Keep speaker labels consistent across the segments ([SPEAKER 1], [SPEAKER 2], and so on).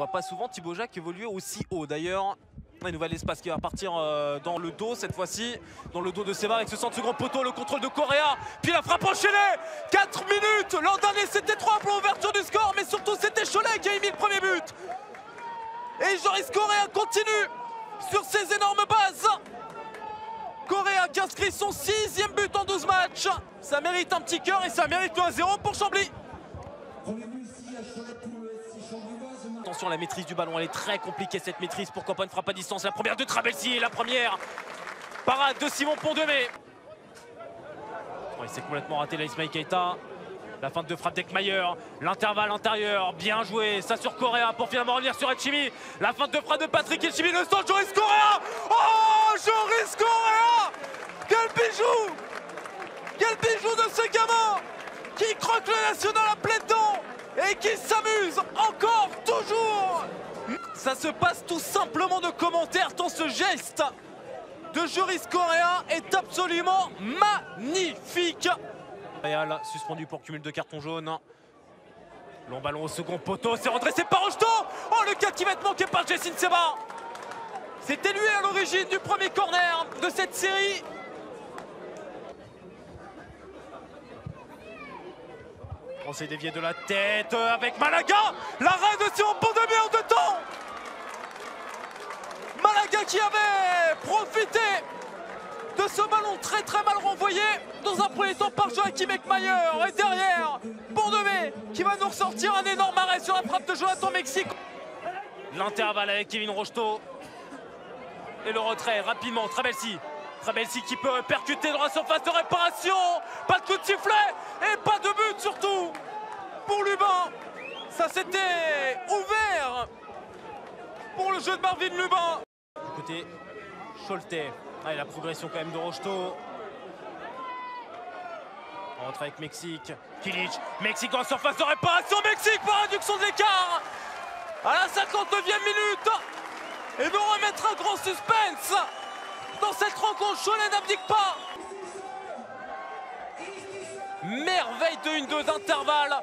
[SPEAKER 1] voit pas souvent Thibaut Jacques évoluer aussi haut. D'ailleurs, un nouvel espace qui va partir dans le dos cette fois-ci, dans le dos de Seba avec ce centre second poteau, le contrôle de Correa, puis la frappe enchaînée. 4 minutes, l'an dernier c'était 3 pour l'ouverture du score, mais surtout c'était Cholet qui a mis le premier but. Et Joris Correa continue sur ses énormes bases. Correa qui inscrit son 6e but en 12 matchs. Ça mérite un petit cœur et ça mérite le 1-0 pour Chambly. Attention, la maîtrise du ballon, elle est très compliquée cette maîtrise. Pourquoi pas une frappe à distance? La première de Trabelsi et la première parade de Simon Pondemé. Oh, il s'est complètement raté là, Ismail Keita. La feinte de frappe d'Ekmayer, l'intervalle intérieur, bien joué, ça sur Correa pour finalement revenir sur Etchimi. La feinte de frappe de Patrick Etchimi, le centre, Joris Correa. Oh, Joris Correa! Quel bijou! Quel bijou de ce gamin qui croque le national à pleines dents et qui s'amuse encore, toujours. Ça se passe tout simplement de commentaires tant ce geste de Joris Correa est absolument magnifique. Real suspendu pour cumul de cartons jaunes. Long ballon au second poteau, c'est redressé par Rocheteau. Oh, le 4 qui va être manqué par Jessin Seba. C'était lui à l'origine du premier corner de cette série. On s'est dévié de la tête avec Malaga. L'arrêt de Simon Pondemé en 2 temps. Malaga qui avait profité de ce ballon très mal renvoyé dans un premier temps par Joachim Ekmayer. Et derrière, Pondemé qui va nous ressortir un énorme arrêt sur la frappe de Jonathan Mexique. L'intervalle avec Kevin Rocheteau. Et le retrait rapidement, Trabelsi. Trabelsi qui peut percuter dans la surface de réparation. Pas de coup de sifflet et pas de but surtout pour Lubin. Ça s'était ouvert pour le jeu de Marvin Lubin. Du côté Choletais. Allez, la progression quand même de Rocheteau. On rentre avec Mexique. Kilic. Mexique en surface de réparation. Mexique pour réduction de l'écart à la 59e minute. Et nous remettre un grand suspense dans cette rencontre. Cholet n'abdique pas. Merveille de 1-2 d'intervalle.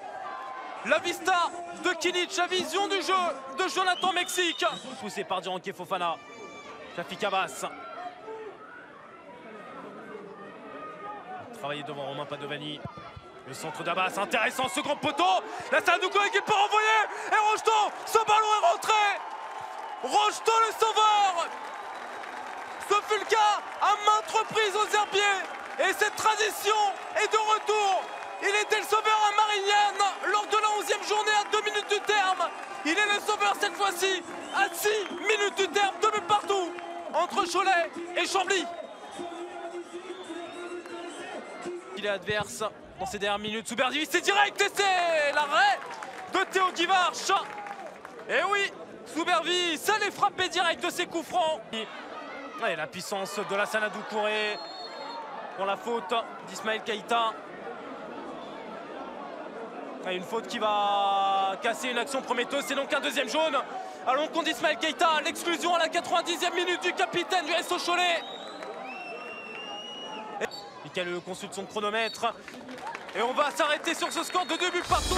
[SPEAKER 1] La vista de Kilic, la vision du jeu de Jonathan Mexique. Poussé par Dianke Fofana. Shafik Abbas. Travailler devant Romain Padovani. Le centre d'Abbas, intéressant, second poteau. La Sanouko qui peut renvoyer. Et Rocheteau, ce ballon est rentré. Rocheteau le sauveur. Ce fut le cas à maintes reprises aux Herbiers. Et cette tradition est de retour. Il était le sauveur à Marignane lors de la 11e journée à 2 minutes du terme. Il est le sauveur cette fois-ci à 6 minutes du terme. 2 buts partout entre Cholet et Chambly. Il est adverse dans ces dernières minutes. Souberdi, c'est direct et c'est l'arrêt de Théo Guivarch. Et oui, Soubervi, ça les frappé direct de ses coups francs. Et la puissance de la Sanadou Kouré pour la faute d'Ismail Keita. Et une faute qui va casser une action prometteuse, c'est donc un 2e jaune. Allons contre Ismail Keita, l'exclusion à la 90e minute du capitaine du SO Cholet. Michael consulte son chronomètre. Et on va s'arrêter sur ce score de 2 buts partout.